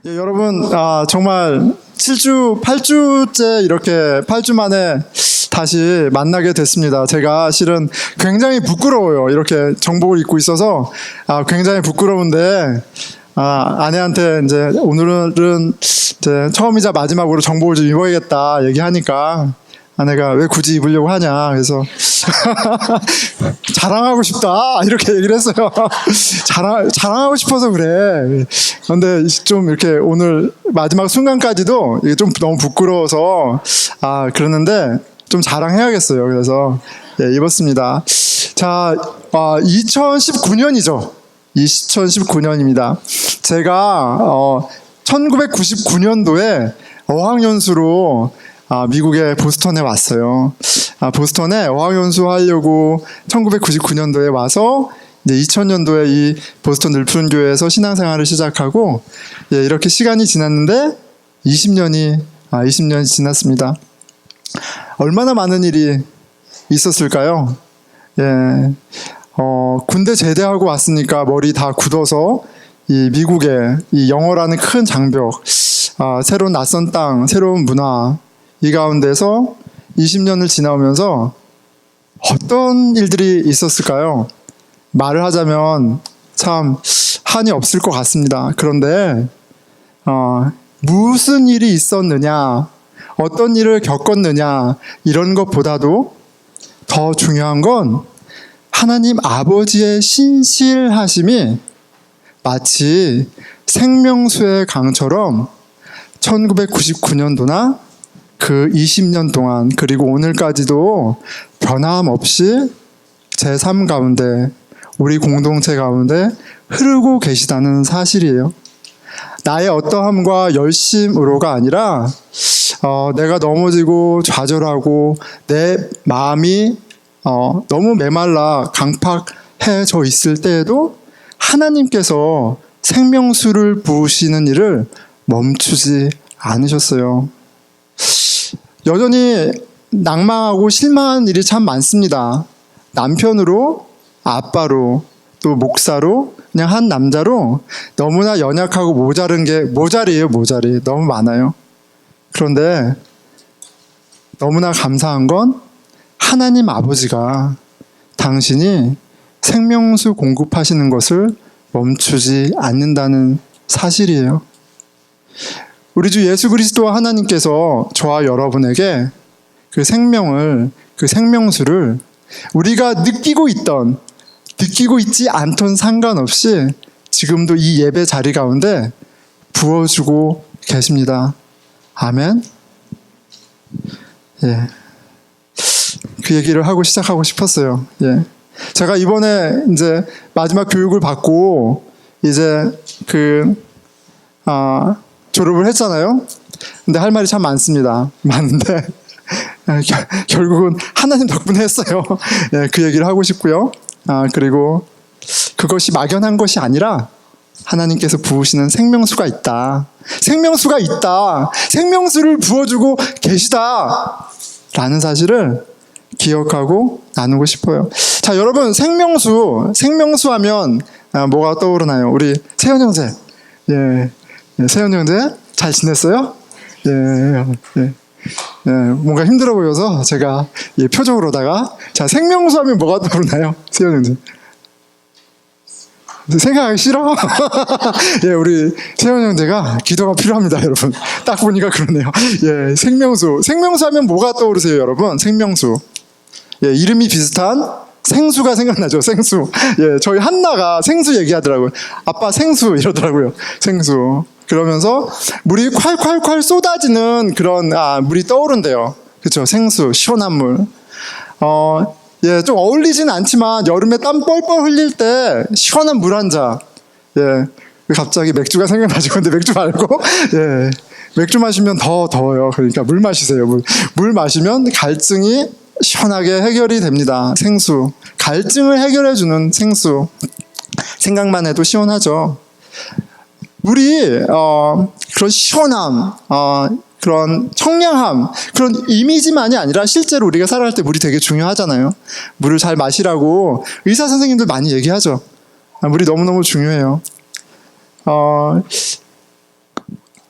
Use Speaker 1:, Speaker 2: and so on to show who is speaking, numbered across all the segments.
Speaker 1: 예, 여러분, 정말 7주, 8주째 이렇게 8주 만에 다시 만나게 됐습니다. 제가 실은 굉장히 부끄러워요. 이렇게 정복을 입고 있어서 굉장히 부끄러운데 아내한테 이제 오늘은 이제 처음이자 마지막으로 정복을 좀 입어야겠다 얘기하니까 아내가 왜 굳이 입으려고 하냐 그래서 자랑하고 싶다 이렇게 얘기를 했어요. 자랑하고 싶어서 그래. 그런데 좀 이렇게 오늘 마지막 순간까지도 이게 좀 너무 부끄러워서 그러는데 좀 자랑해야겠어요. 그래서 입었습니다. 자, 2019년이죠. 2019년입니다. 제가 1999년도에 어학연수로 미국의 보스턴에 왔어요. 보스턴에 어학연수 하려고 1999년도에 와서 이제 2000년도에 이 보스턴 늘푸른 교회에서 신앙생활을 시작하고 이렇게 시간이 지났는데 20년이 지났습니다. 얼마나 많은 일이 있었을까요? 군대 제대하고 왔으니까 머리 다 굳어서 이 미국의 이 영어라는 큰 장벽, 새로운 낯선 땅, 새로운 문화 이 가운데서 20년을 지나오면서 어떤 일들이 있었을까요? 말을 하자면 참 한이 없을 것 같습니다. 그런데 무슨 일이 있었느냐, 어떤 일을 겪었느냐 이런 것보다도 더 중요한 건 하나님 아버지의 신실하심이 마치 생명수의 강처럼 1999년도나 그 20년 동안 그리고 오늘까지도 변함없이 제 삶 가운데 우리 공동체 가운데 흐르고 계시다는 사실이에요. 나의 어떠함과 열심으로가 아니라 내가 넘어지고 좌절하고 내 마음이 너무 메말라 강팍해져 있을 때에도 하나님께서 생명수를 부으시는 일을 멈추지 않으셨어요. 여전히 낭망하고 실망한 일이 참 많습니다. 남편으로, 아빠로, 또 목사로, 그냥 한 남자로 너무나 연약하고 모자른 게 모자리예요. 너무 많아요. 그런데 너무나 감사한 건 하나님 아버지가 당신이 생명수 공급하시는 것을 멈추지 않는다는 사실이에요. 우리 주 예수 그리스도와 하나님께서 저와 여러분에게 그 생명수를 우리가 느끼고 있지 않던 상관없이 지금도 이 예배 자리 가운데 부어주고 계십니다. 아멘. 그 얘기를 하고 시작하고 싶었어요. 제가 이번에 이제 마지막 교육을 받고 이제 졸업을 했잖아요. 근데 할 말이 참 많습니다. 많은데 결국은 하나님 덕분에 했어요. 그 얘기를 하고 싶고요. 그리고 그것이 막연한 것이 아니라 하나님께서 부으시는 생명수가 있다. 생명수를 부어주고 계시다. 라는 사실을 기억하고 나누고 싶어요. 자, 여러분, 생명수 하면 뭐가 떠오르나요? 우리 세현 형제. 세현 형제 잘 지냈어요? 뭔가 힘들어 보여서 제가 표정으로다가 자, 생명수 하면 뭐가 떠오르나요? 세현 형제. 생각하기 싫어? 우리 세현 형제가 기도가 필요합니다, 여러분. 딱 보니까 그러네요. 생명수 하면 뭐가 떠오르세요, 여러분? 생명수. 이름이 비슷한 생수가 생각나죠, 생수. 저희 한나가 생수 얘기하더라고요. 아빠 생수 이러더라고요, 생수. 그러면서 물이 콸콸콸 쏟아지는 그런 물이 떠오른대요. 그렇죠, 생수, 시원한 물. 좀 어울리진 않지만 여름에 땀 뻘뻘 흘릴 때 시원한 물 한 잔. 갑자기 맥주가 생각나죠. 근데 맥주 말고 맥주 마시면 더 더워요. 그러니까 물 마시세요. 물 마시면 갈증이 시원하게 해결이 됩니다. 생수. 갈증을 해결해주는 생수. 생각만 해도 시원하죠. 물이 그런 시원함, 그런 청량함, 그런 이미지만이 아니라 실제로 우리가 살아갈 때 물이 되게 중요하잖아요. 물을 잘 마시라고 의사 선생님들 많이 얘기하죠. 물이 너무너무 중요해요.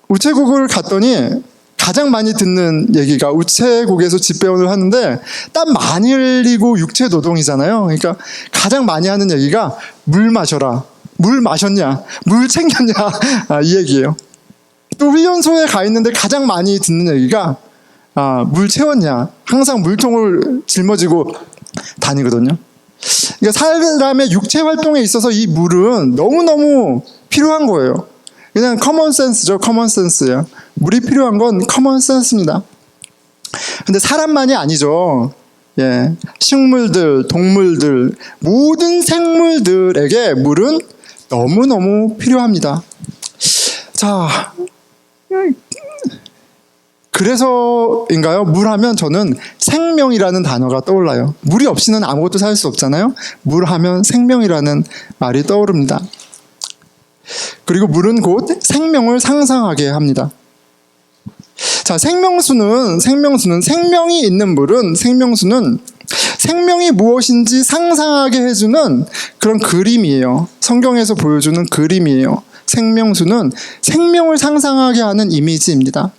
Speaker 1: 우체국을 갔더니 가장 많이 듣는 얘기가, 우체국에서 집배원을 하는데 땀 많이 흘리고 육체 노동이잖아요. 그러니까 가장 많이 하는 얘기가 물 마셔라, 물 마셨냐, 물 챙겼냐, 이 얘기예요. 또 훈련소에 가 있는데 가장 많이 듣는 얘기가 물 채웠냐, 항상 물통을 짊어지고 다니거든요. 그러니까 사람의 육체 활동에 있어서 이 물은 너무너무 필요한 거예요. 그냥 커먼 센스죠. 커먼 센스예요. 물이 필요한 건 커먼 센스입니다. 근데 사람만이 아니죠. 예, 식물들, 동물들, 모든 생물들에게 물은 너무너무 필요합니다. 자, 그래서인가요? 물 하면 저는 생명이라는 단어가 떠올라요. 물이 없이는 아무것도 살 수 없잖아요. 물 하면 생명이라는 말이 떠오릅니다. 그리고 물은 곧 생명을 상상하게 합니다. 자, 생명수는 생명이 있는 물은 생명이 무엇인지 상상하게 해주는 그런 그림이에요. 성경에서 보여주는 그림이에요. 생명수는 생명을 상상하게 하는 이미지입니다.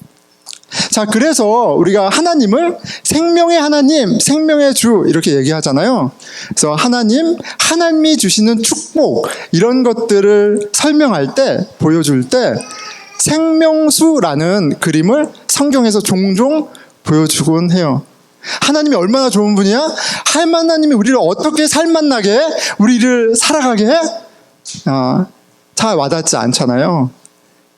Speaker 1: 자, 그래서 우리가 하나님을 생명의 하나님, 생명의 주 이렇게 얘기하잖아요. 그래서 하나님이 주시는 축복 이런 것들을 설명할 때, 보여줄 때 생명수라는 그림을 성경에서 종종 보여주곤 해요. 하나님이 얼마나 좋은 분이야? 하나님이 우리를 어떻게 살맛나게, 우리를 살아가게 해? 잘 와닿지 않잖아요.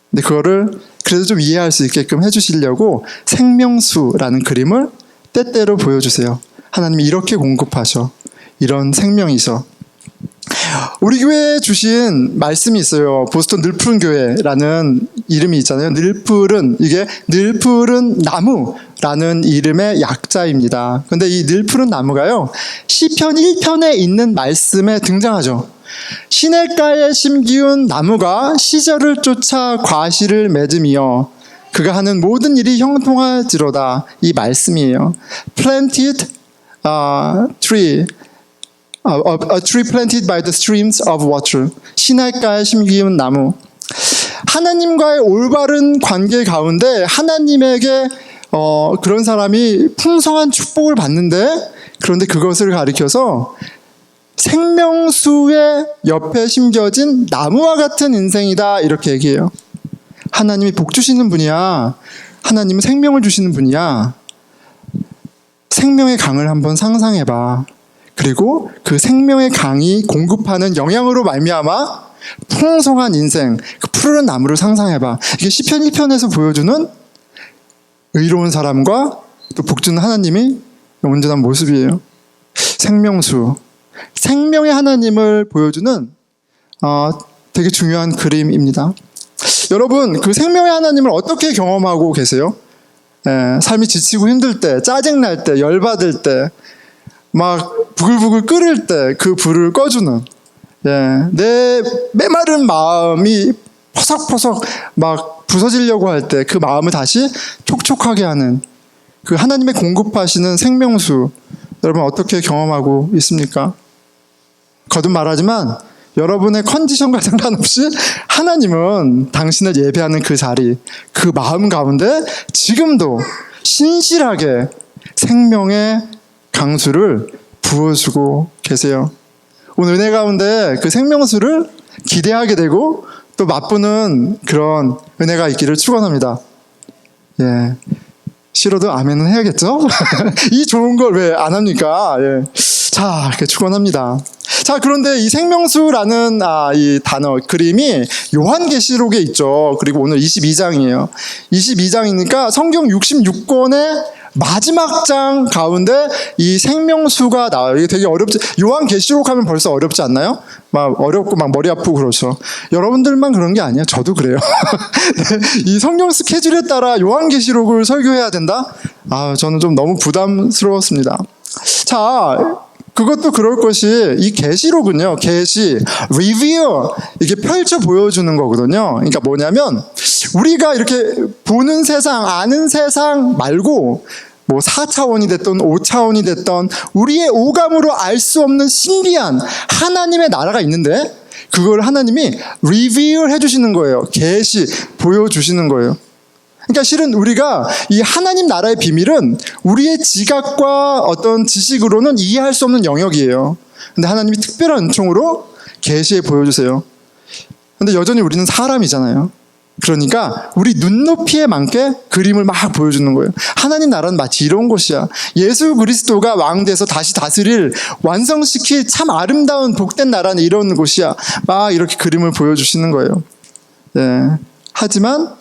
Speaker 1: 근데 그거를 그래도 좀 이해할 수 있게끔 해주시려고 생명수라는 그림을 때때로 보여주세요. 하나님이 이렇게 공급하셔. 이런 생명이셔. 우리 교회에 주신 말씀이 있어요. 보스턴 늘푸른 교회라는 이름이 있잖아요. 이게 늘푸른 나무라는 이름의 약자입니다. 근데 이 늘푸른 나무가요, 시편 1편에 있는 말씀에 등장하죠. 시냇가에 심기운 나무가 시절을 쫓아 과실을 맺으며 그가 하는 모든 일이 형통할지로다. 이 말씀이에요. Planted tree, a tree planted by the streams of water. 시냇가에 심기운 나무. 하나님과의 올바른 관계 가운데 하나님에게 그런 사람이 풍성한 축복을 받는데, 그런데 그것을 가리켜서 생명수의 옆에 심겨진 나무와 같은 인생이다 이렇게 얘기해요. 하나님이 복 주시는 분이야. 하나님은 생명을 주시는 분이야. 생명의 강을 한번 상상해봐. 그리고 그 생명의 강이 공급하는 영향으로 말미암아 풍성한 인생, 그 푸르른 나무를 상상해봐. 이게 시편 1편에서 보여주는 의로운 사람과 또 복 주는 하나님이 온전한 모습이에요. 생명수, 생명의 하나님을 보여주는 되게 중요한 그림입니다. 여러분, 그 생명의 하나님을 어떻게 경험하고 계세요? 삶이 지치고 힘들 때, 짜증날 때, 열받을 때, 막 부글부글 끓을 때 그 불을 꺼주는, 내 메마른 마음이 퍼석퍼석 막 부서지려고 할 때 그 마음을 다시 촉촉하게 하는 그 하나님의 공급하시는 생명수, 여러분 어떻게 경험하고 있습니까? 거듭 말하지만 여러분의 컨디션과 상관없이 하나님은 당신을 예배하는 그 자리, 그 마음 가운데 지금도 신실하게 생명의 강수를 부어주고 계세요. 오늘 은혜 가운데 그 생명수를 기대하게 되고 또 맛보는 그런 은혜가 있기를 축원합니다. 예, 싫어도 아멘은 해야겠죠? 이 좋은 걸 왜 안 합니까? 예. 자, 이렇게 축원합니다. 자, 그런데 이 생명수라는 이 단어, 그림이 요한계시록에 있죠. 그리고 오늘 22장이에요. 22장이니까 성경 66권의 마지막 장 가운데 이 생명수가 나와요. 이게 되게 어렵지. 요한계시록 하면 벌써 어렵지 않나요? 막 어렵고 막 머리 아프고 그렇죠. 여러분들만 그런 게 아니에요. 저도 그래요. 이 성경 스케줄에 따라 요한계시록을 설교해야 된다? 저는 좀 너무 부담스러웠습니다. 자, 그것도 그럴 것이 이 계시록은요, 리뷰, 이게 펼쳐 보여주는 거거든요. 그러니까 뭐냐면 우리가 이렇게 보는 세상, 아는 세상 말고 뭐 4차원이 됐던 5차원이 됐던 우리의 오감으로 알 수 없는 신비한 하나님의 나라가 있는데, 그걸 하나님이 리뷰를 해주시는 거예요. 계시, 보여주시는 거예요. 그러니까 실은 우리가 이 하나님 나라의 비밀은 우리의 지각과 어떤 지식으로는 이해할 수 없는 영역이에요. 근데 하나님이 특별한 은총으로 계시해 보여주세요. 근데 여전히 우리는 사람이잖아요. 그러니까 우리 눈높이에 맞게 그림을 막 보여주는 거예요. 하나님 나라는 마치 이런 곳이야. 예수 그리스도가 왕돼서 다시 다스릴, 완성시킬 참 아름다운 복된 나라는 이런 곳이야. 막 이렇게 그림을 보여주시는 거예요. 예. 하지만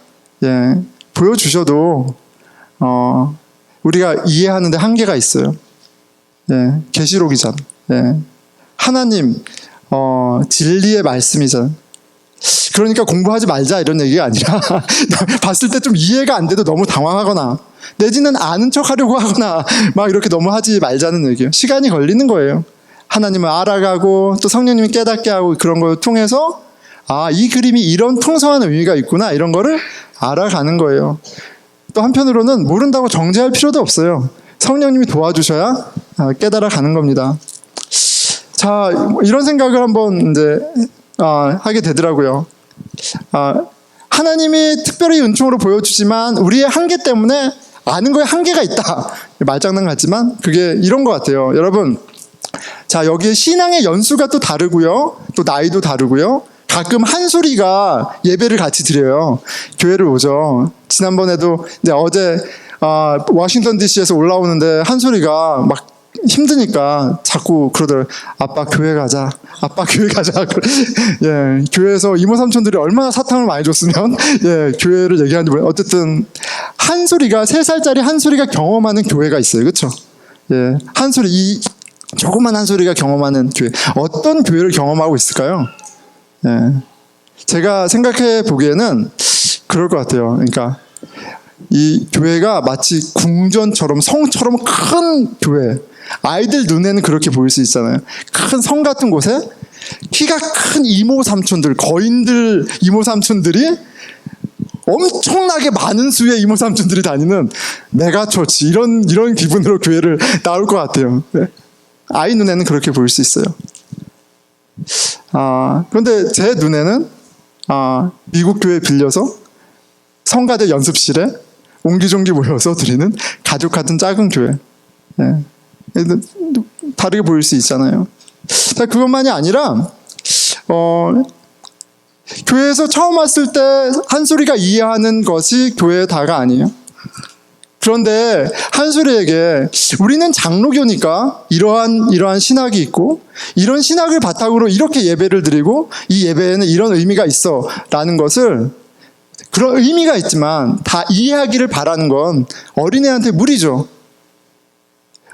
Speaker 1: 보여주셔도 우리가 이해하는데 한계가 있어요. 예. 계시록이잖아. 예. 하나님 진리의 말씀이잖아. 그러니까 공부하지 말자 이런 얘기가 아니라 봤을 때 좀 이해가 안 돼도 너무 당황하거나 내지는 아는 척 하려고 하거나 막 이렇게 너무 하지 말자는 얘기예요. 시간이 걸리는 거예요. 하나님을 알아가고 또 성령님이 깨닫게 하고 그런 걸 통해서 이 그림이 이런 풍성한 의미가 있구나 이런 거를 알아가는 거예요. 또 한편으로는 모른다고 정죄할 필요도 없어요. 성령님이 도와주셔야 깨달아 가는 겁니다. 자, 이런 생각을 한번 이제 하게 되더라고요. 하나님이 특별히 은총으로 보여주지만 우리의 한계 때문에 아는 거에 한계가 있다. 말장난 같지만 그게 이런 것 같아요. 여러분, 자, 여기에 신앙의 연수가 또 다르고요. 또 나이도 다르고요. 가끔 한소리가 예배를 같이 드려요. 교회를 오죠. 지난번에도 이제 어제 워싱턴 DC에서 올라오는데 한소리가 막 힘드니까 자꾸 그러더라고요. 아빠 교회 가자. 아빠 교회 가자. 예, 교회에서 이모 삼촌들이 얼마나 사탕을 많이 줬으면 교회를 얘기하는지 몰라요. 어쨌든 한소리가 3살짜리 한소리가 경험하는 교회가 있어요. 그렇죠? 예, 한소리 이 조그만 한소리가 경험하는 교회. 어떤 교회를 경험하고 있을까요? 예, 제가 생각해 보기에는 그럴 것 같아요. 그러니까 이 교회가 마치 궁전처럼 성처럼 큰 교회. 아이들 눈에는 그렇게 보일 수 있잖아요. 큰 성 같은 곳에 키가 큰 이모 삼촌들, 거인들 이모 삼촌들이 엄청나게 많은 수의 이모 삼촌들이 다니는 메가처치 이런 기분으로 교회를 나올 것 같아요. 네. 아이 눈에는 그렇게 보일 수 있어요. 그런데 제 눈에는 미국 교회 빌려서 성가대 연습실에 옹기종기 모여서 드리는 가족 같은 작은 교회. 네. 다르게 보일 수 있잖아요. 자, 그것만이 아니라 교회에서 처음 왔을 때 한소리가 이해하는 것이 교회의 다가 아니에요. 그런데 한소리에게 우리는 장로교니까 이러한 신학이 있고 이런 신학을 바탕으로 이렇게 예배를 드리고 이 예배에는 이런 의미가 있어 라는 것을 그런 의미가 있지만 다 이해하기를 바라는 건 어린애한테 무리죠.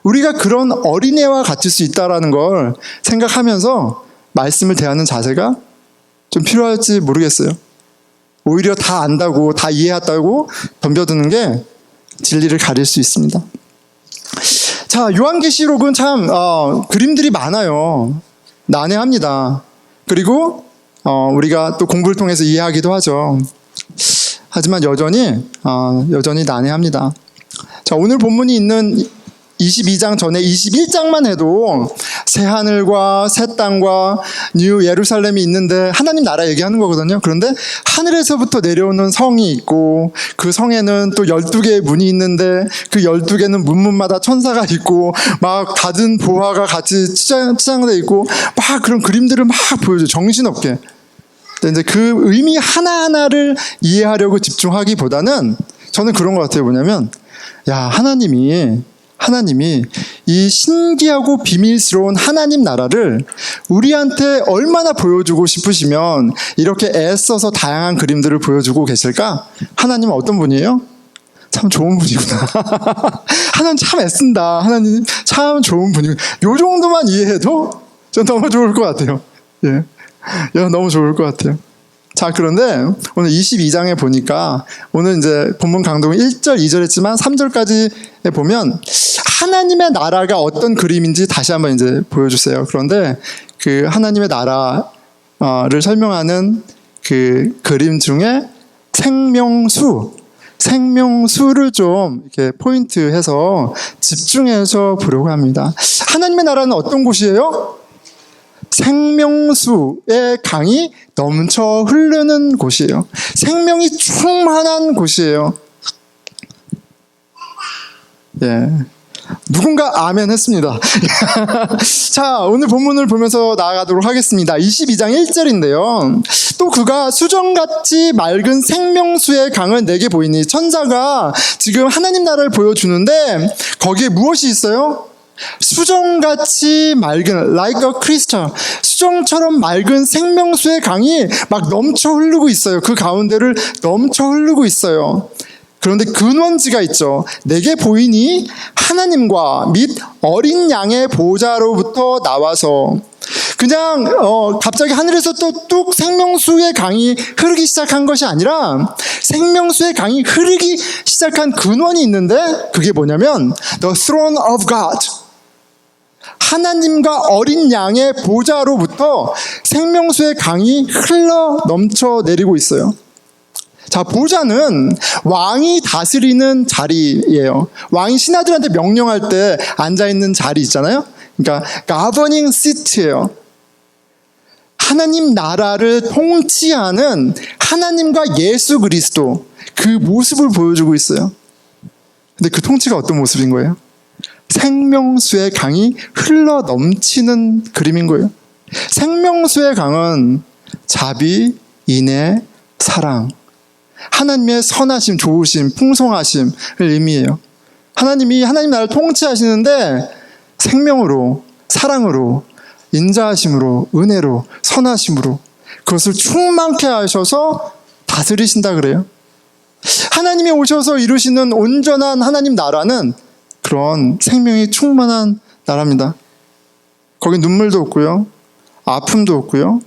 Speaker 1: 우리가 그런 어린애와 같을 수 있다는 걸 생각하면서 말씀을 대하는 자세가 좀 필요할지 모르겠어요. 오히려 다 안다고 다 이해했다고 덤벼드는 게 진리를 가릴 수 있습니다. 자, 요한계시록은 참 그림들이 많아요. 난해합니다. 그리고 우리가 또 공부를 통해서 이해하기도 하죠. 하지만 여전히 난해합니다. 자, 오늘 본문이 있는 22장 전에 21장만 해도 새 하늘과 새 땅과 뉴 예루살렘이 있는데 하나님 나라 얘기하는 거거든요. 그런데 하늘에서부터 내려오는 성이 있고 그 성에는 또 12개의 문이 있는데 그 12개는 문마다 천사가 있고 막 갖은 보화가 같이 치장되어 있고 막 그런 그림들을 막 보여줘요. 정신없게. 근데 이제 그 의미 하나하나를 이해하려고 집중하기보다는 저는 그런 것 같아요. 뭐냐면 하나님이 이 신기하고 비밀스러운 하나님 나라를 우리한테 얼마나 보여주고 싶으시면 이렇게 애써서 다양한 그림들을 보여주고 계실까? 하나님은 어떤 분이에요? 참 좋은 분이구나. 하나님 참 애쓴다. 하나님 참 좋은 분이구나. 요 정도만 이해해도 전 너무 좋을 것 같아요. 예, 너무 좋을 것 같아요. 자, 그런데 오늘 22장에 보니까 오늘 이제 본문 강독은 1절, 2절 했지만 3절까지 보면 하나님의 나라가 어떤 그림인지 다시 한번 이제 보여주세요. 그런데 그 하나님의 나라를 설명하는 그 그림 중에 생명수를 좀 이렇게 포인트해서 집중해서 보려고 합니다. 하나님의 나라는 어떤 곳이에요? 생명수의 강이 넘쳐 흐르는 곳이에요. 생명이 충만한 곳이에요. 예. 누군가 아멘 했습니다. 자, 오늘 본문을 보면서 나아가도록 하겠습니다. 22장 1절인데요. 또 그가 수정같이 맑은 생명수의 강을 내게 보이니, 천사가 지금 하나님 나라를 보여주는데 거기에 무엇이 있어요? 수정같이 맑은, like a crystal, 수정처럼 맑은 생명수의 강이 막 넘쳐 흐르고 있어요. 그 가운데를 넘쳐 흐르고 있어요. 그런데 근원지가 있죠. 내게 보이니 하나님과 및 어린 양의 보좌로부터 나와서, 그냥 갑자기 하늘에서 또 뚝 생명수의 강이 흐르기 시작한 것이 아니라, 생명수의 강이 흐르기 시작한 근원이 있는데, 그게 뭐냐면 The throne of God, 하나님과 어린 양의 보좌로부터 생명수의 강이 흘러 넘쳐 내리고 있어요. 자, 보좌는 왕이 다스리는 자리예요. 왕이 신하들한테 명령할 때 앉아있는 자리 있잖아요. 그러니까 governing seat예요. 하나님 나라를 통치하는 하나님과 예수 그리스도, 그 모습을 보여주고 있어요. 근데 그 통치가 어떤 모습인 거예요? 생명수의 강이 흘러 넘치는 그림인 거예요. 생명수의 강은 자비, 인애, 사랑, 하나님의 선하심, 좋으심, 풍성하심을 의미해요. 하나님이 하나님 나라를 통치하시는데 생명으로, 사랑으로, 인자하심으로, 은혜로, 선하심으로 그것을 충만케 하셔서 다스리신다 그래요. 하나님이 오셔서 이루시는 온전한 하나님 나라는 그런 생명이 충만한 나라입니다. 거기 눈물도 없고요, 아픔도 없고요,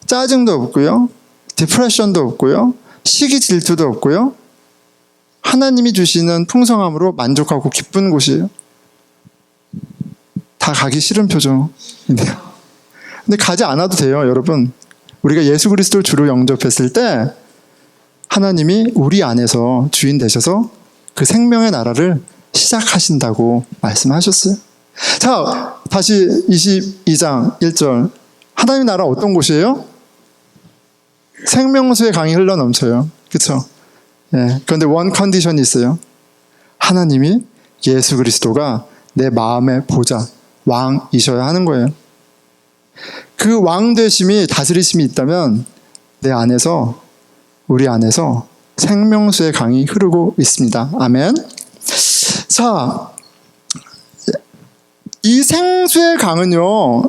Speaker 1: 짜증도 없고요, 디프레션도 없고요, 시기 질투도 없고요, 하나님이 주시는 풍성함으로 만족하고 기쁜 곳이에요. 다 가기 싫은 표정이네요. 근데 가지 않아도 돼요, 여러분. 우리가 예수 그리스도를 주로 영접했을 때 하나님이 우리 안에서 주인 되셔서 그 생명의 나라를 시작하신다고 말씀하셨어요. 자, 다시 22장 1절. 하나님 나라 어떤 곳이에요? 생명수의 강이 흘러 넘쳐요. 그렇죠? 예. 그런데 원 컨디션이 있어요. 하나님이, 예수 그리스도가 내 마음의 보좌, 왕이셔야 하는 거예요. 그 왕 되심이, 다스리심이 있다면 내 안에서, 우리 안에서 생명수의 강이 흐르고 있습니다. 아멘. 자, 이 생수의 강은요,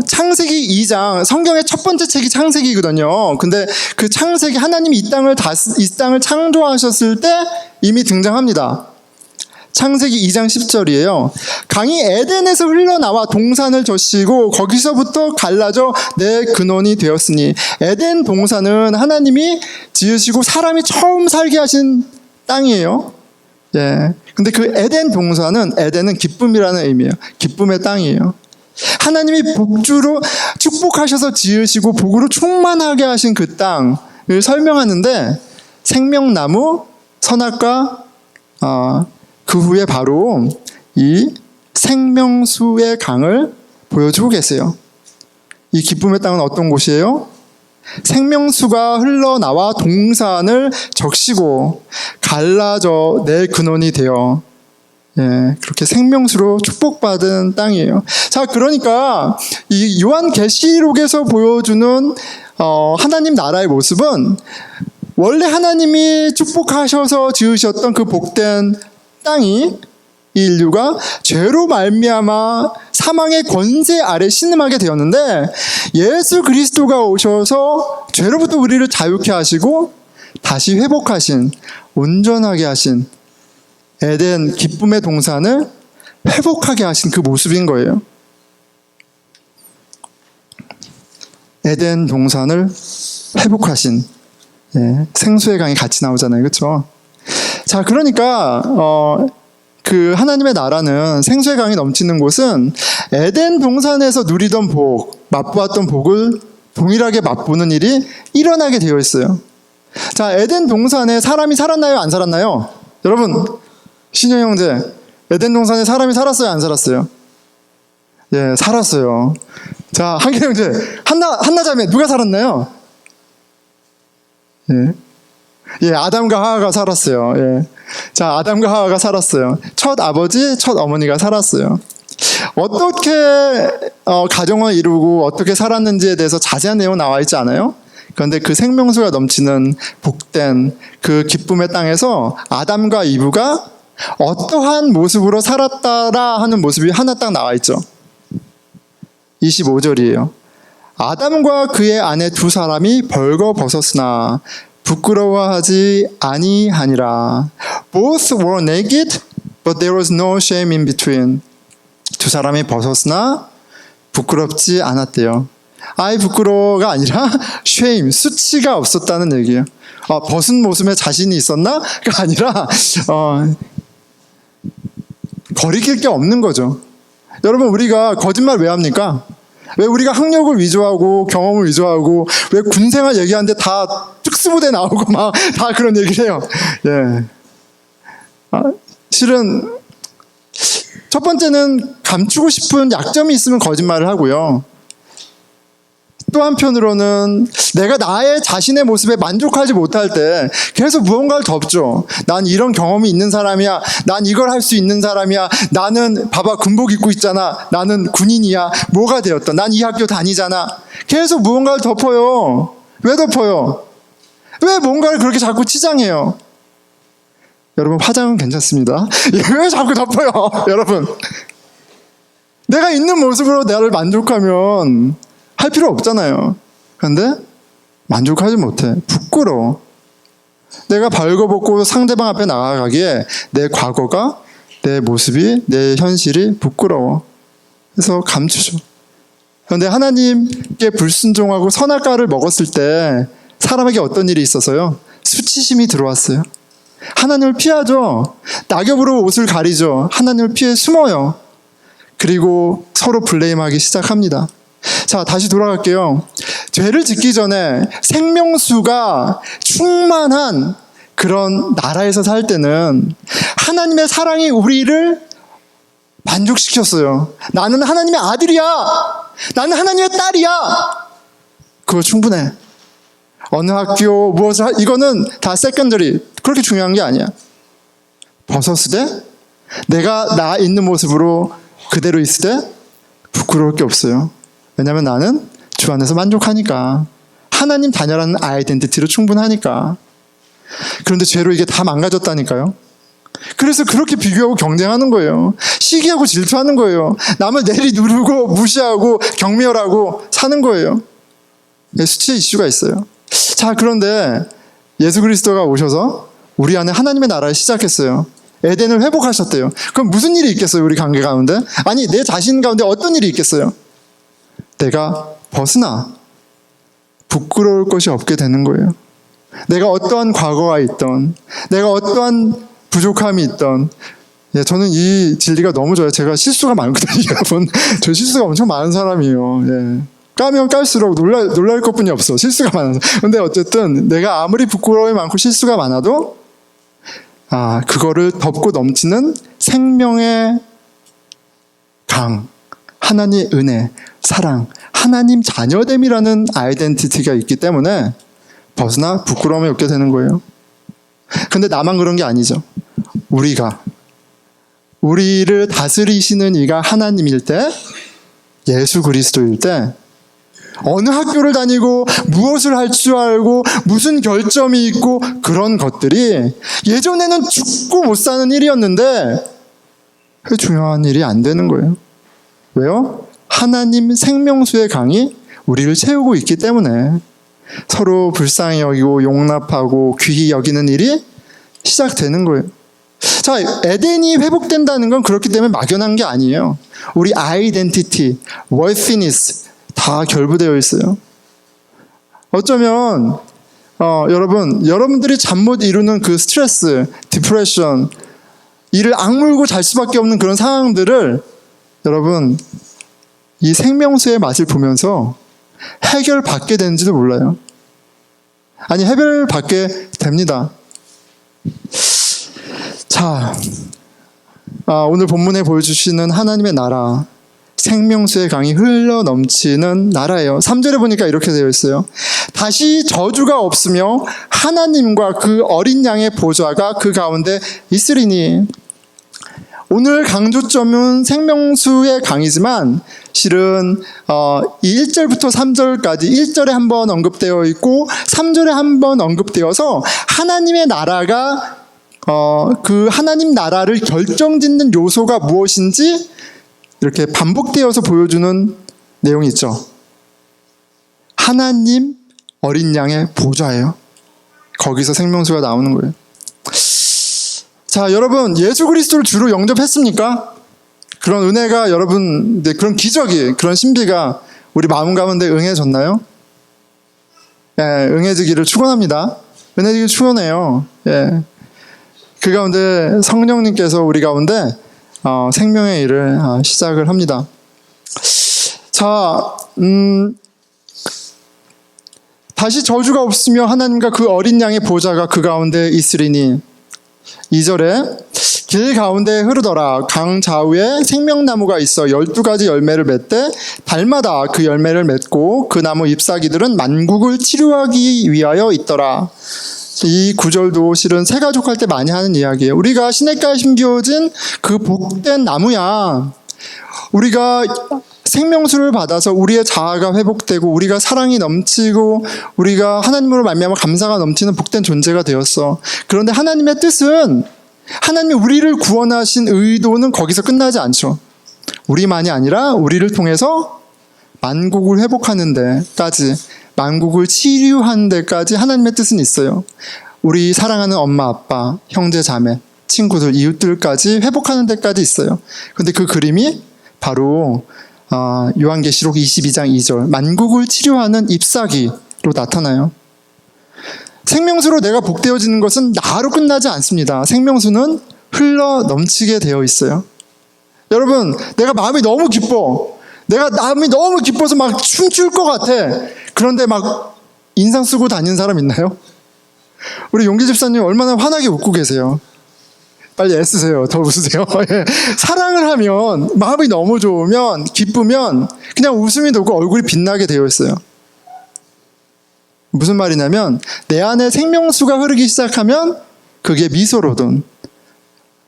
Speaker 1: 창세기 2장, 성경의 첫 번째 책이 창세기거든요. 근데 그 창세기, 하나님이 이 땅을 창조하셨을 때 이미 등장합니다. 창세기 2장 10절이에요. 강이 에덴에서 흘러나와 동산을 젖히고 거기서부터 갈라져 내 근원이 되었으니, 에덴 동산은 하나님이 지으시고 사람이 처음 살게 하신 땅이에요. 예. 근데 그 에덴 동산은, 에덴은 기쁨이라는 의미예요. 기쁨의 땅이에요. 하나님이 복주로 축복하셔서 지으시고 복으로 충만하게 하신 그 땅을 설명하는데, 생명나무, 선악과, 그 후에 바로 이 생명수의 강을 보여주고 계세요. 이 기쁨의 땅은 어떤 곳이에요? 생명수가 흘러나와 동산을 적시고 갈라져 내 근원이 되어, 예, 그렇게 생명수로 축복받은 땅이에요. 자, 그러니까 이 요한계시록에서 보여주는 하나님 나라의 모습은 원래 하나님이 축복하셔서 지으셨던 그 복된 땅이, 이 인류가 죄로 말미암아 사망의 권세 아래 신음하게 되었는데, 예수 그리스도가 오셔서 죄로부터 우리를 자유케 하시고 다시 회복하신, 온전하게 하신 에덴 기쁨의 동산을 회복하게 하신 그 모습인 거예요. 에덴 동산을 회복하신, 예, 생수의 강이 같이 나오잖아요. 그렇죠? 자, 그러니까 그 하나님의 나라는, 생수의 강이 넘치는 곳은 에덴 동산에서 누리던 복, 맛보았던 복을 동일하게 맛보는 일이 일어나게 되어 있어요. 자, 에덴 동산에 사람이 살았나요? 안 살았나요? 여러분, 신영 형제, 에덴 동산에 사람이 살았어요? 안 살았어요? 예, 살았어요. 자, 한계 형제, 한나 자매 누가 살았나요? 예. 예, 아담과 하와가 살았어요. 예. 자, 아담과 하와가 살았어요. 첫 아버지, 첫 어머니가 살았어요. 어떻게 가정을 이루고 어떻게 살았는지에 대해서 자세한 내용 나와 있지 않아요? 그런데 그 생명수가 넘치는 복된 그 기쁨의 땅에서 아담과 이브가 어떠한 모습으로 살았다라 하는 모습이 하나 딱 나와 있죠. 25절이에요. 아담과 그의 아내 두 사람이 벌거벗었으나 부끄러워하지 아니하니라. Both were naked, but there was no shame in between. 두 사람이 벗었으나 부끄럽지 않았대요. 아이 부끄러워가 아니라 shame, 수치가 없었다는 얘기예요. 벗은 모습에 자신이 있었나가 아니라 거리낄 게 없는 거죠. 여러분, 우리가 거짓말 왜 합니까? 왜 우리가 학력을 위조하고 경험을 위조하고 왜 군생활 얘기하는데 다 특수부대 나오고 막 다 그런 얘기를 해요. 예. 실은 첫 번째는 감추고 싶은 약점이 있으면 거짓말을 하고요. 또 한편으로는 내가 나의 자신의 모습에 만족하지 못할 때 계속 무언가를 덮죠. 난 이런 경험이 있는 사람이야. 난 이걸 할 수 있는 사람이야. 나는 봐봐 군복 입고 있잖아. 나는 군인이야. 뭐가 되었던. 난 이 학교 다니잖아. 계속 무언가를 덮어요. 왜 덮어요? 왜 뭔가를 그렇게 자꾸 치장해요? 여러분, 화장은 괜찮습니다. 왜 자꾸 덮어요? 여러분, 내가 있는 모습으로 나를 만족하면 할 필요 없잖아요. 그런데 만족하지 못해. 부끄러워. 내가 벌거벗고 상대방 앞에 나아가기에 내 과거가, 내 모습이, 내 현실이 부끄러워. 그래서 감추죠. 그런데 하나님께 불순종하고 선악과를 먹었을 때 사람에게 어떤 일이 있어서요? 수치심이 들어왔어요. 하나님을 피하죠. 낙엽으로 옷을 가리죠. 하나님을 피해 숨어요. 그리고 서로 블레임하기 시작합니다. 자, 다시 돌아갈게요. 죄를 짓기 전에 생명수가 충만한 그런 나라에서 살 때는 하나님의 사랑이 우리를 만족시켰어요. 나는 하나님의 아들이야. 나는 하나님의 딸이야. 그거 충분해. 어느 학교 무엇을 이거는 다 세컨더리, 그렇게 중요한 게 아니야. 벗었을 때 내가 나 있는 모습으로 그대로 있을 때 부끄러울 게 없어요. 왜냐하면 나는 주 안에서 만족하니까. 하나님 자녀라는 아이덴티티로 충분하니까. 그런데 죄로 이게 다 망가졌다니까요. 그래서 그렇게 비교하고 경쟁하는 거예요. 시기하고 질투하는 거예요. 남을 내리 누르고 무시하고 경멸하고 사는 거예요. 수치의 이슈가 있어요. 자, 그런데 예수 그리스도가 오셔서 우리 안에 하나님의 나라를 시작했어요. 에덴을 회복하셨대요. 그럼 무슨 일이 있겠어요, 우리 관계 가운데? 아니, 내 자신 가운데 어떤 일이 있겠어요? 내가 벗으나 부끄러울 것이 없게 되는 거예요. 내가 어떠한 과거가 있던, 내가 어떠한 부족함이 있던, 저는 이 진리가 너무 좋아요. 제가 실수가 많거든요, 여러분. 저 실수가 엄청 많은 사람이에요. 예. 까면 깔수록 놀랄 것뿐이 없어. 실수가 많아서. 근데 어쨌든 내가 아무리 부끄러움이 많고 실수가 많아도 그거를 덮고 넘치는 생명의 강, 하나님의 은혜, 사랑, 하나님 자녀됨이라는 아이덴티티가 있기 때문에 벗으나 부끄러움이 없게 되는 거예요. 근데 나만 그런 게 아니죠. 우리를 다스리시는 이가 하나님일 때, 예수 그리스도일 때, 어느 학교를 다니고 무엇을 할 줄 알고 무슨 결점이 있고 그런 것들이 예전에는 죽고 못 사는 일이었는데 중요한 일이 안 되는 거예요. 왜요? 하나님 생명수의 강이 우리를 채우고 있기 때문에 서로 불쌍히 여기고 용납하고 귀히 여기는 일이 시작되는 거예요. 자, 에덴이 회복된다는 건 그렇기 때문에 막연한 게 아니에요. 우리 아이덴티티, worthiness 다 결부되어 있어요. 어쩌면 여러분들이 잠 못 이루는 그 스트레스, 디프레션, 이를 악물고 잘 수밖에 없는 그런 상황들을 여러분 이 생명수의 맛을 보면서 해결받게 되는지도 몰라요. 아니, 해결받게 됩니다. 자, 오늘 본문에 보여주시는 하나님의 나라, 생명수의 강이 흘러 넘치는 나라예요. 3절에 보니까 이렇게 되어 있어요. 다시 저주가 없으며 하나님과 그 어린 양의 보좌가 그 가운데 있으리니. 오늘 강조점은 생명수의 강이지만 실은 이 1절부터 3절까지 1절에 한번 언급되어 있고 3절에 한번 언급되어서 하나님의 나라가 그 하나님 나라를 결정짓는 요소가 무엇인지 이렇게 반복되어서 보여주는 내용이 있죠. 하나님 어린 양의 보좌예요. 거기서 생명수가 나오는 거예요. 자, 여러분, 예수 그리스도를 주로 영접했습니까? 그런 은혜가 여러분, 그런 기적이, 그런 신비가 우리 마음 가운데 응해졌나요? 예, 응해지기를 축원합니다. 은혜지기를 축원해요. 예. 그 가운데 성령님께서 우리 가운데 생명의 일을 시작을 합니다. 자, 다시 저주가 없으며 하나님과 그 어린 양의 보좌가 그 가운데 있으리니. 2절에 길 가운데 흐르더라. 강 좌우에 생명나무가 있어 12가지 열매를 맺되 달마다 그 열매를 맺고 그 나무 잎사귀들은 만국을 치료하기 위하여 있더라. 이 구절도 실은 새가족할 때 많이 하는 이야기예요. 우리가 시냇가에 심겨진 그 복된 나무야. 우리가 생명수를 받아서 우리의 자아가 회복되고 우리가 사랑이 넘치고 우리가 하나님으로 말미암아 감사가 넘치는 복된 존재가 되었어. 그런데 하나님의 뜻은, 하나님이 우리를 구원하신 의도는 거기서 끝나지 않죠. 우리만이 아니라 우리를 통해서 만국을 회복하는 데까지, 만국을 치유하는 데까지 하나님의 뜻은 있어요. 우리 사랑하는 엄마, 아빠, 형제, 자매, 친구들, 이웃들까지 회복하는 데까지 있어요. 근데 그 그림이 바로 요한계시록 22장 2절 만국을 치료하는 잎사귀로 나타나요. 생명수로 내가 복되어지는 것은 나로 끝나지 않습니다. 생명수는 흘러 넘치게 되어 있어요. 여러분, 내가 마음이 너무 기뻐. 내가 마음이 너무 기뻐서 막 춤출 것 같아. 그런데 막 인상 쓰고 다니는 사람 있나요? 우리 용기 집사님 얼마나 환하게 웃고 계세요. 빨리 애쓰세요. 더 웃으세요. 사랑을 하면, 마음이 너무 좋으면, 기쁘면 그냥 웃음이 돌고 얼굴이 빛나게 되어 있어요. 무슨 말이냐면 내 안에 생명수가 흐르기 시작하면 그게 미소로든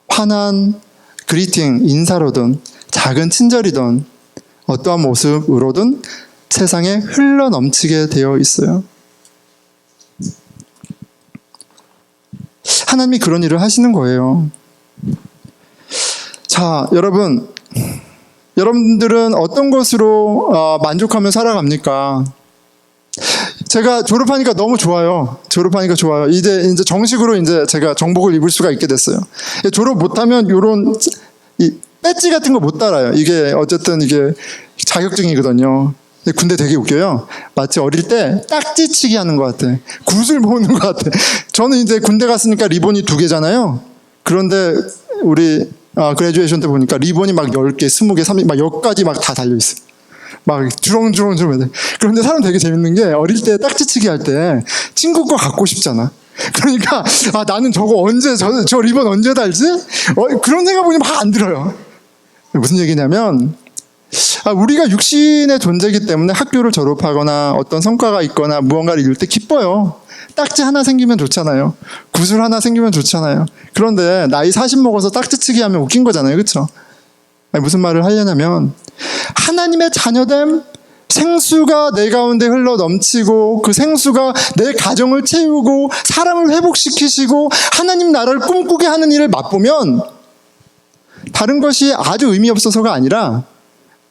Speaker 1: 환한 그리팅, 인사로든 작은 친절이든 어떠한 모습으로든 세상에 흘러 넘치게 되어 있어요. 하나님이 그런 일을 하시는 거예요. 자, 여러분들은 어떤 것으로 만족하며 살아갑니까? 제가 졸업하니까 너무 좋아요. 졸업하니까 좋아요. 이제 정식으로 이제 제가 정복을 입을 수가 있게 됐어요. 졸업 못하면 요런 이 배지 같은 거 못 달아요. 이게 어쨌든 이게 자격증이거든요. 군대 되게 웃겨요. 마치 어릴 때 딱지치기 하는 것 같아. 굿을 모으는 것 같아. 저는 이제 군대 갔으니까 리본이 2개잖아요. 그런데 우리 그레듀에이션 때 보니까 리본이 막 10개, 20개, 30개, 막 10가지 막 다 달려있어. 막 주렁주렁. 그런데 사람 되게 재밌는 게 어릴 때 딱지치기 할 때 친구 거 갖고 싶잖아. 그러니까 나는 저거 언제 저 리본 언제 달지? 그런 생각이 막 안 들어요. 무슨 얘기냐면 우리가 육신의 존재이기 때문에 학교를 졸업하거나 어떤 성과가 있거나 무언가를 이룰 때 기뻐요. 딱지 하나 생기면 좋잖아요. 구슬 하나 생기면 좋잖아요. 그런데 나이 40 먹어서 딱지치기 하면 웃긴 거잖아요. 그렇죠? 무슨 말을 하려냐면 하나님의 자녀됨, 생수가 내 가운데 흘러 넘치고 그 생수가 내 가정을 채우고 사람을 회복시키시고 하나님 나라를 꿈꾸게 하는 일을 맛보면 다른 것이 아주 의미 없어서가 아니라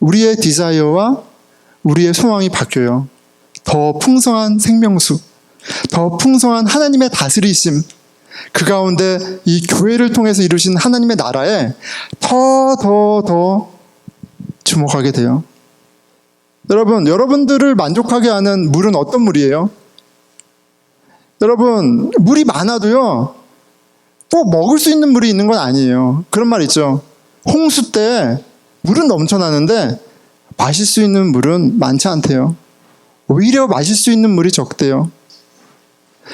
Speaker 1: 우리의 디자이어와 우리의 소망이 바뀌어요. 더 풍성한 생명수, 더 풍성한 하나님의 다스리심, 그 가운데 이 교회를 통해서 이루신 하나님의 나라에 더 주목하게 돼요. 여러분들을 만족하게 하는 물은 어떤 물이에요? 여러분, 물이 많아도요, 꼭 먹을 수 있는 물이 있는 건 아니에요. 그런 말 있죠. 홍수 때 물은 넘쳐나는데 마실 수 있는 물은 많지 않대요. 오히려 마실 수 있는 물이 적대요.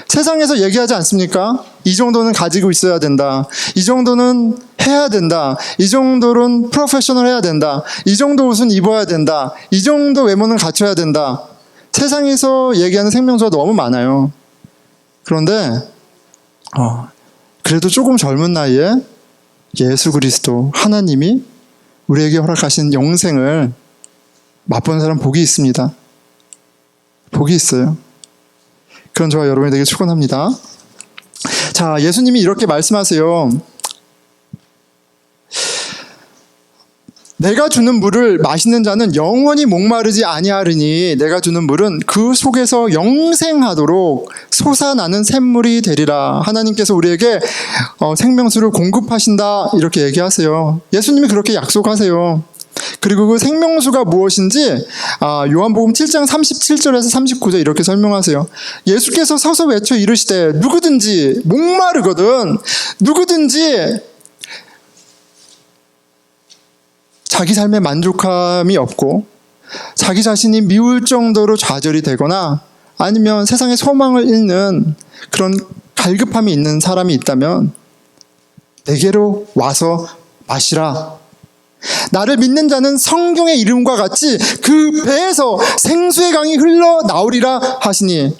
Speaker 1: 세상에서 얘기하지 않습니까? 이 정도는 가지고 있어야 된다. 이 정도는 해야 된다. 이 정도는 프로페셔널 해야 된다. 이 정도 옷은 입어야 된다. 이 정도 외모는 갖춰야 된다. 세상에서 얘기하는 생명수가 너무 많아요. 그런데 그래도 조금 젊은 나이에 예수 그리스도 하나님이 우리에게 허락하신 영생을 맛본 사람 복이 있습니다. 복이 있어요. 그런 저와 여러분이 되길 축원합니다. 자, 예수님이 이렇게 말씀하세요. 내가 주는 물을 마시는 자는 영원히 목마르지 아니하리니 내가 주는 물은 그 속에서 영생하도록 솟아나는 샘물이 되리라. 하나님께서 우리에게 생명수를 공급하신다 이렇게 얘기하세요. 예수님이 그렇게 약속하세요. 그리고 그 생명수가 무엇인지 요한복음 7장 37절에서 39절 이렇게 설명하세요. 예수께서 서서 외쳐 이르시되 누구든지 목마르거든 누구든지 자기 삶에 만족함이 없고 자기 자신이 미울 정도로 좌절이 되거나 아니면 세상의 소망을 잃는 그런 갈급함이 있는 사람이 있다면 내게로 와서 마시라. 나를 믿는 자는 성경의 이름과 같이 그 배에서 생수의 강이 흘러나오리라 하시니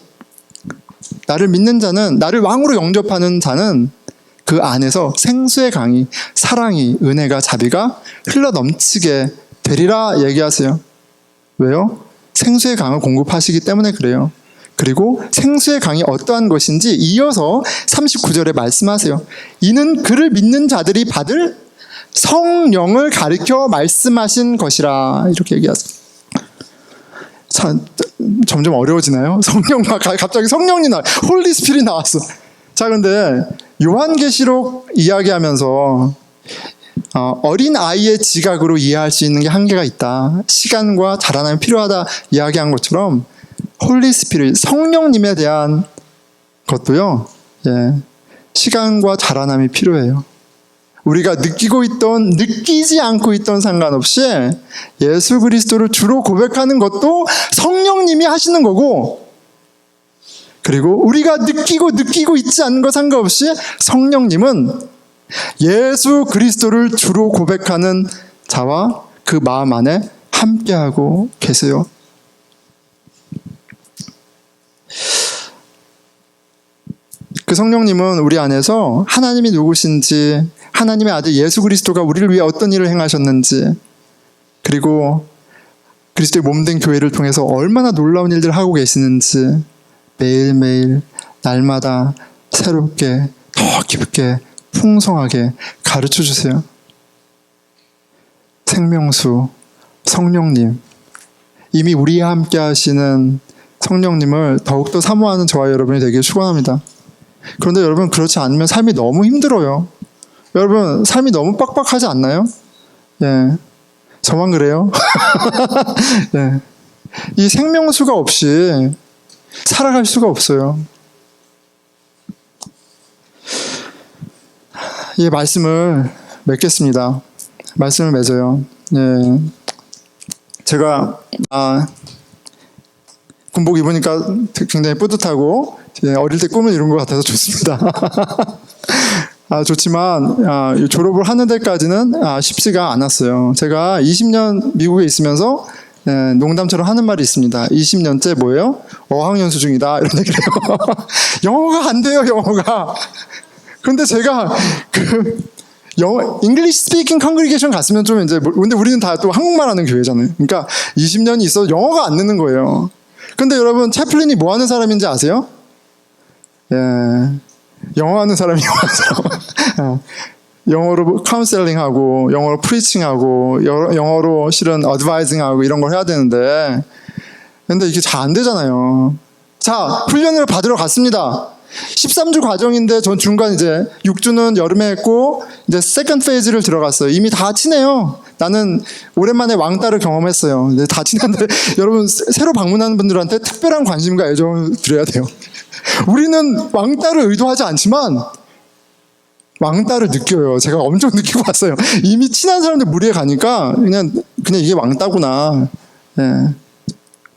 Speaker 1: 나를 믿는 자는 나를 왕으로 영접하는 자는 그 안에서 생수의 강이 사랑이 은혜가 자비가 흘러넘치게 되리라 얘기하세요. 왜요? 생수의 강을 공급하시기 때문에 그래요. 그리고 생수의 강이 어떠한 것인지 이어서 39절에 말씀하세요. 이는 그를 믿는 자들이 받을 성령을 가리켜 말씀하신 것이라 이렇게 얘기하세요. 참, 점점 어려워지나요? 성령과 갑자기 성령이 홀리 스피릿 나왔어. 자, 그런데 요한계시록 이야기하면서 어린 아이의 지각으로 이해할 수 있는 게 한계가 있다. 시간과 자라남이 필요하다 이야기한 것처럼 홀리 스피릿 성령님에 대한 것도요. 시간과 자라남이 필요해요. 우리가 느끼고 있던 느끼지 않고 있던 상관없이 예수 그리스도를 주로 고백하는 것도 성령님이 하시는 거고 그리고 우리가 느끼고 있지 않는 것 상관없이 성령님은 예수 그리스도를 주로 고백하는 자와 그 마음 안에 함께하고 계세요. 그 성령님은 우리 안에서 하나님이 누구신지 하나님의 아들 예수 그리스도가 우리를 위해 어떤 일을 행하셨는지 그리고 그리스도의 몸된 교회를 통해서 얼마나 놀라운 일들을 하고 계시는지 매일매일 날마다 새롭게 더 깊게 풍성하게 가르쳐 주세요. 생명수 성령님 이미 우리와 함께 하시는 성령님을 더욱더 사모하는 저와 여러분이 되길 축원합니다. 그런데 여러분 그렇지 않으면 삶이 너무 힘들어요. 여러분 삶이 너무 빡빡하지 않나요? 저만 그래요? 이 생명수가 없이 살아갈 수가 없어요. 이 말씀을 맺겠습니다. 말씀을 맺어요. 제가 군복 입으니까 굉장히 뿌듯하고 어릴 때 꿈을 이룬 것 같아서 좋습니다. 좋지만 졸업을 하는 데까지는 쉽지가 않았어요. 제가 20년 미국에 있으면서 농담처럼 하는 말이 있습니다. 20년째 뭐예요? 어학연수 중이다 이런 얘기를 해요. 영어가 안 돼요. 영어가. 근데 제가 English speaking congregation 갔으면 좀 이제 근데 우리는 다 또 한국말 하는 교회잖아요. 그러니까 20년이 있어도 영어가 안 느는 거예요. 근데 여러분 채플린이 뭐 하는 사람인지 아세요? 영어 하는 사람이 영어 하는 사람. 영어로 카운셀링하고 영어로 프리칭하고 영어로 실은 어드바이징하고 이런 걸 해야 되는데 근데 이게 잘 안 되잖아요. 자, 훈련을 받으러 갔습니다. 13주 과정인데 전 중간 이제 6주는 여름에 했고 이제 세컨드 페이지를 들어갔어요. 이미 다 친해요. 나는 오랜만에 왕따를 경험했어요. 이제 다 친한데 여러분 새로 방문하는 분들한테 특별한 관심과 애정을 드려야 돼요. 우리는 왕따를 의도하지 않지만 왕따를 느껴요. 제가 엄청 느끼고 왔어요. 이미 친한 사람들 무리에 가니까 그냥 이게 왕따구나.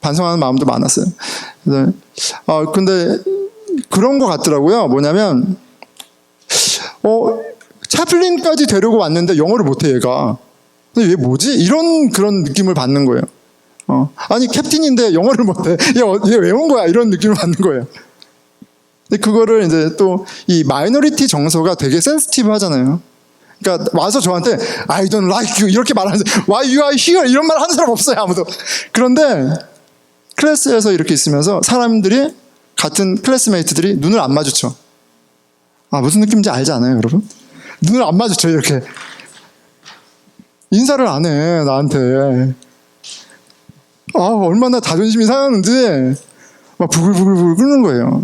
Speaker 1: 반성하는 마음도 많았어요. 근데 그런 것 같더라고요. 뭐냐면 차플린까지 되려고 왔는데 영어를 못해 얘가. 근데 얘 뭐지? 이런 그런 느낌을 받는 거예요. 아니 캡틴인데 영어를 못해. 얘 왜 온 거야? 이런 느낌을 받는 거예요. 근데 그거를 이제 또 이 마이너리티 정서가 되게 센시티브 하잖아요. 그러니까 와서 저한테 I don't like you 이렇게 말하는 Why you are here 이런 말 하는 사람 없어요 아무도. 그런데 클래스에서 이렇게 있으면서 사람들이 같은 클래스메이트들이 눈을 안 마주쳐. 무슨 느낌인지 알지 않아요 여러분? 눈을 안 마주쳐 이렇게. 인사를 안 해 나한테. 얼마나 자존심이 상하는지 막 부글부글 끓는 거예요.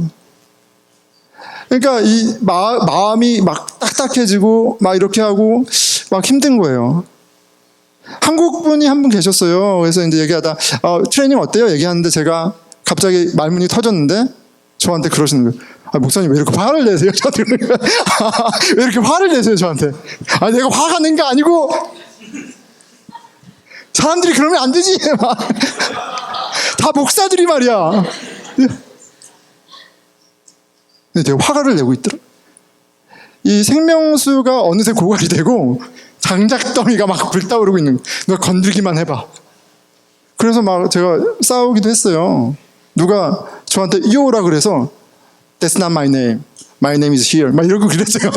Speaker 1: 그러니까 이 마음이 막 딱딱해지고 막 이렇게 하고 막 힘든 거예요. 한국 분이 한 분 계셨어요. 그래서 이제 얘기하다 트레이닝 어때요? 얘기하는데 제가 갑자기 말문이 터졌는데 저한테 그러시는 거예요. 목사님 왜 이렇게 화를 내세요? 저한테 왜 이렇게 화를 내세요 저한테? 내가 화가 낸 게 아니고 사람들이 그러면 안 되지. 다 목사들이 말이야. 근데 되게 화를 내고 있더라. 이 생명수가 어느새 고갈이 되고 장작더미가 막 불타오르고 있는 거야. 누가 건들기만 해봐. 그래서 막 제가 싸우기도 했어요. 누가 저한테 이오라 그래서 That's not my name. My name is here. 막 이러고 그랬어요.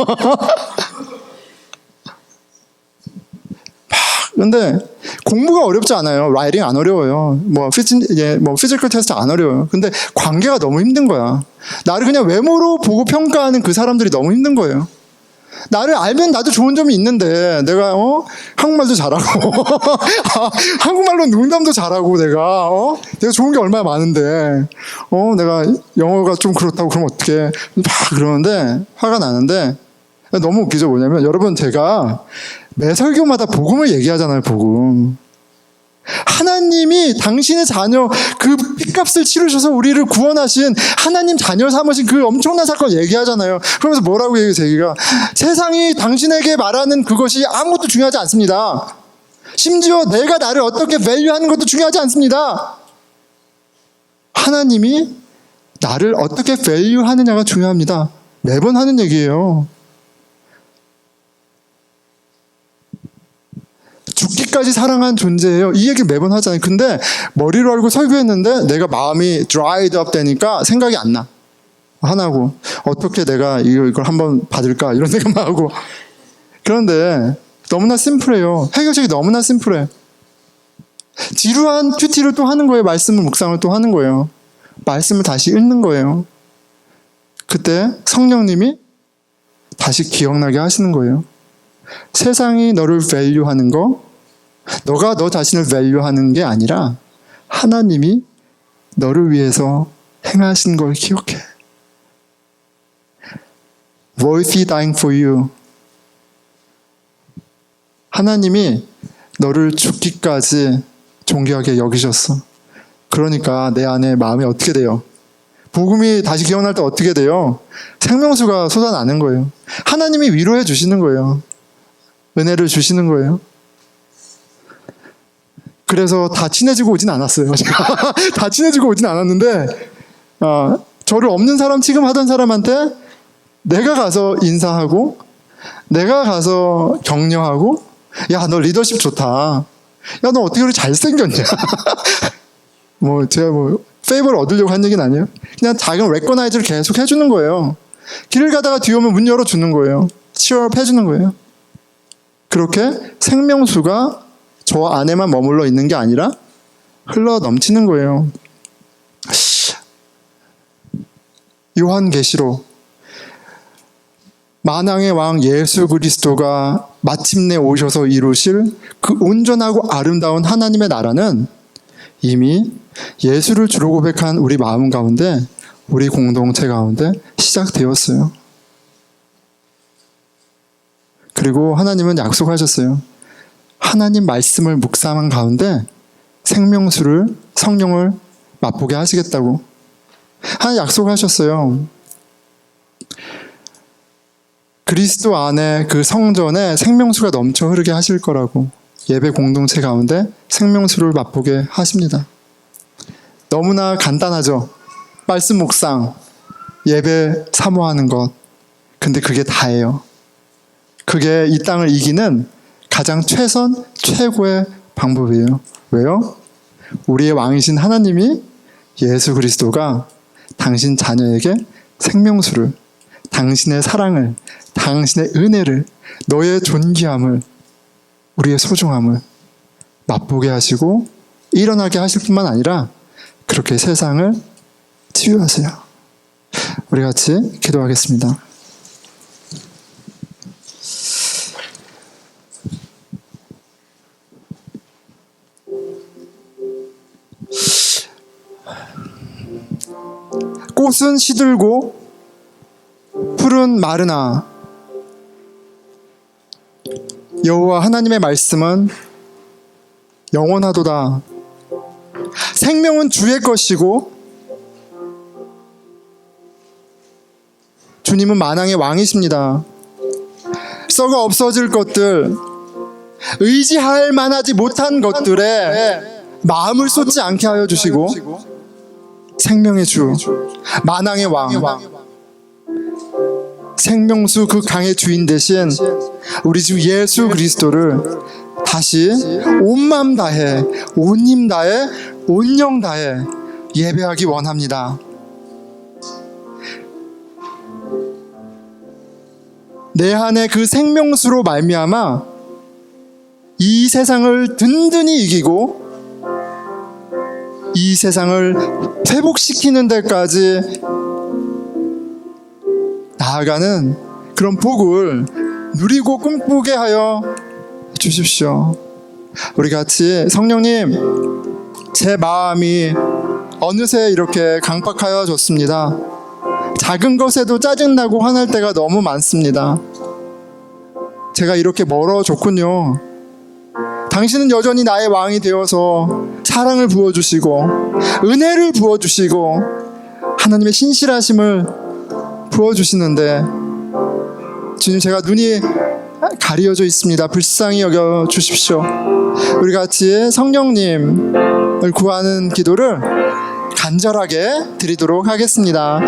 Speaker 1: 근데 공부가 어렵지 않아요. 라이팅 안 어려워요. 피지컬 테스트 안 어려워요. 근데 관계가 너무 힘든 거야. 나를 그냥 외모로 보고 평가하는 그 사람들이 너무 힘든 거예요. 나를 알면 나도 좋은 점이 있는데 내가 한국말도 잘하고 한국말로 농담도 잘하고 내가 좋은 게 얼마나 많은데 내가 영어가 좀 그렇다고 그러면 어떡해. 막 그러는데 화가 나는데 너무 웃기죠. 뭐냐면 여러분 제가 매 설교마다 복음을 얘기하잖아요. 복음. 하나님이 당신의 자녀 그 핏값을 치르셔서 우리를 구원하신 하나님 자녀 삼으신 그 엄청난 사건 얘기하잖아요. 그러면서 뭐라고 얘기해요 제가? 세상이 당신에게 말하는 그것이 아무것도 중요하지 않습니다. 심지어 내가 나를 어떻게 밸류하는 것도 중요하지 않습니다. 하나님이 나를 어떻게 밸류하느냐가 중요합니다. 매번 하는 얘기예요. 죽기까지 사랑한 존재예요. 이 얘기 매번 하잖아요. 근데 머리로 알고 설교했는데 내가 마음이 dried up 되니까 생각이 안 나. 하나고 어떻게 내가 이걸 한번 받을까 이런 생각만 하고. 그런데 너무나 심플해요. 해결책이 너무나 심플해. 지루한 큐티를 또 하는 거예요. 말씀을 묵상을 또 하는 거예요. 말씀을 다시 읽는 거예요. 그때 성령님이 다시 기억나게 하시는 거예요. 세상이 너를 밸류하는 거, 너가 너 자신을 밸류하는 게 아니라 하나님이 너를 위해서 행하신 걸 기억해. Worthy dying for you. 하나님이 너를 죽기까지 존귀하게 여기셨어. 그러니까 내 안에 마음이 어떻게 돼요? 복음이 다시 기억날 때 어떻게 돼요? 생명수가 쏟아나는 거예요. 하나님이 위로해 주시는 거예요. 은혜를 주시는 거예요. 그래서 다 친해지고 오진 않았어요. 제가 다 친해지고 오진 않았는데 저를 없는 사람 취급하던 사람한테 내가 가서 인사하고 내가 가서 격려하고 야, 너 리더십 좋다. 야, 너 어떻게 그렇게 잘생겼냐. 제가 페이버를 얻으려고 한 얘기는 아니에요. 그냥 작은 레코나이즈를 계속 해주는 거예요. 길을 가다가 뒤에 오면 문 열어주는 거예요. 치어업 해주는 거예요. 그렇게 생명수가 저 안에만 머물러 있는 게 아니라 흘러 넘치는 거예요. 요한계시록 만왕의 왕 예수 그리스도가 마침내 오셔서 이루실 그 온전하고 아름다운 하나님의 나라는 이미 예수를 주로 고백한 우리 마음 가운데, 우리 공동체 가운데 시작되었어요. 그리고 하나님은 약속하셨어요. 하나님 말씀을 묵상한 가운데 생명수를, 성령을 맛보게 하시겠다고 하나님 약속하셨어요. 그리스도 안에 그 성전에 생명수가 넘쳐 흐르게 하실 거라고. 예배 공동체 가운데 생명수를 맛보게 하십니다. 너무나 간단하죠. 말씀 묵상, 예배 사모하는 것. 근데 그게 다예요. 그게 이 땅을 이기는 가장 최고의 방법이에요. 왜요? 우리의 왕이신 하나님이 예수 그리스도가 당신 자녀에게 생명수를, 당신의 사랑을, 당신의 은혜를, 너의 존귀함을, 우리의 소중함을 맛보게 하시고 일어나게 하실 뿐만 아니라 그렇게 세상을 치유하세요. 우리 같이 기도하겠습니다. 꽃은 시들고 풀은 마르나 여호와 하나님의 말씀은 영원하도다. 생명은 주의 것이고 주님은 만왕의 왕이십니다. 썩어 없어질 것들, 의지할 만하지 못한 것들에 마음을 쏟지 않게 하여 주시고 생명의 주, 만왕의 왕, 생명수 그 강의 주인 되신 우리 주 예수 그리스도를 다시 온 마음 다해, 온 힘 다해, 온 영 다해 예배하기 원합니다. 내 안에 그 생명수로 말미암아 이 세상을 든든히 이기고 이 세상을 회복시키는 데까지 나아가는 그런 복을 누리고 꿈꾸게 하여 주십시오. 우리 같이 성령님, 제 마음이 어느새 이렇게 강박하여졌습니다. 작은 것에도 짜증나고 화날 때가 너무 많습니다. 제가 이렇게 멀어졌군요. 당신은 여전히 나의 왕이 되어서 사랑을 부어주시고 은혜를 부어주시고 하나님의 신실하심을 부어주시는데 주님, 제가 눈이 가리어져 있습니다. 불쌍히 여겨 주십시오. 우리 같이 성령님을 구하는 기도를 간절하게 드리도록 하겠습니다.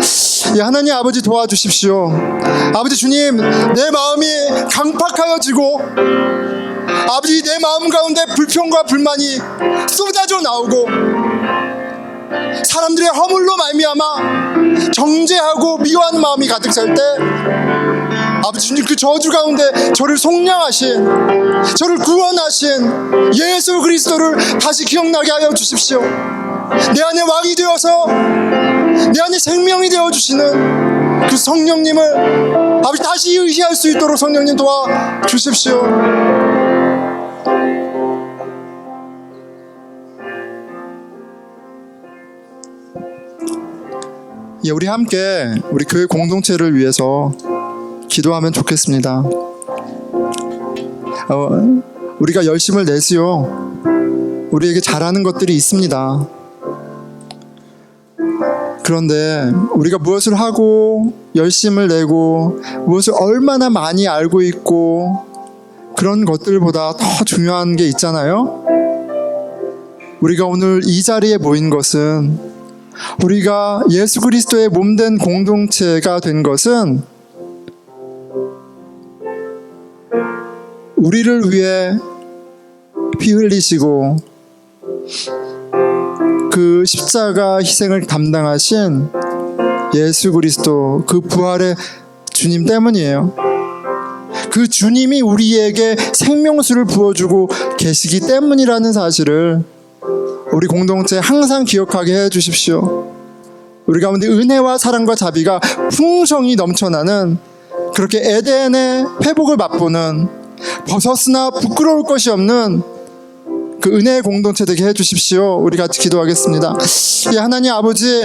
Speaker 1: 하나님 아버지, 도와주십시오. 아버지 주님, 내 마음이 강팍하여지고 아버지 내 마음 가운데 불평과 불만이 쏟아져 나오고 사람들의 허물로 말미암아 정죄하고 미워하는 마음이 가득 찰 때 아버지 주님, 그 저주 가운데 저를 속량하신, 저를 구원하신 예수 그리스도를 다시 기억나게 하여 주십시오. 내 안에 왕이 되어서 내 안에 생명이 되어주시는 그 성령님을 아버지 다시 의지할 수 있도록 성령님 도와주십시오. 우리 함께 우리 교회 공동체를 위해서 기도하면 좋겠습니다. 우리가 열심을 내지요. 우리에게 잘하는 것들이 있습니다. 그런데 우리가 무엇을 하고 열심을 내고 무엇을 얼마나 많이 알고 있고 그런 것들보다 더 중요한 게 있잖아요. 우리가 오늘 이 자리에 모인 것은, 우리가 예수 그리스도의 몸된 공동체가 된 것은 우리를 위해 피 흘리시고 그 십자가 희생을 담당하신 예수 그리스도, 그 부활의 주님 때문이에요. 그 주님이 우리에게 생명수를 부어주고 계시기 때문이라는 사실을 우리 공동체에 항상 기억하게 해주십시오. 우리 가운데 은혜와 사랑과 자비가 풍성히 넘쳐나는 그렇게 에덴의 회복을 맛보는, 벗었으나 부끄러울 것이 없는 그 은혜의 공동체 되게 해주십시오. 우리 같이 기도하겠습니다. 하나님 아버지,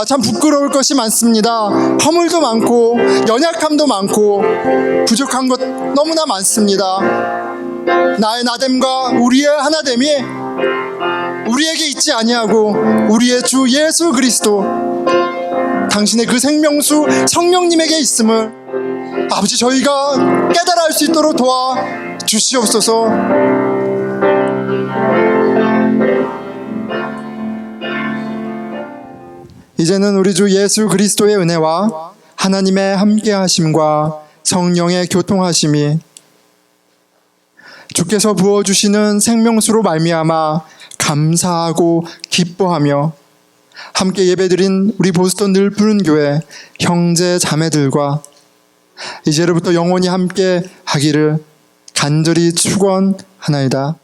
Speaker 1: 참 부끄러울 것이 많습니다. 허물도 많고 연약함도 많고 부족한 것 너무나 많습니다. 나의 나됨과 우리의 하나됨이 우리에게 있지 아니하고 우리의 주 예수 그리스도, 당신의 그 생명수 성령님에게 있음을 아버지 저희가 깨달아 알 수 있도록 도와주시옵소서. 이제는 우리 주 예수 그리스도의 은혜와 하나님의 함께하심과 성령의 교통하심이 주께서 부어주시는 생명수로 말미암아 감사하고 기뻐하며 함께 예배드린 우리 보스턴 늘 푸른 교회 형제 자매들과 이제로부터 영원히 함께 하기를 간절히 축원하나이다.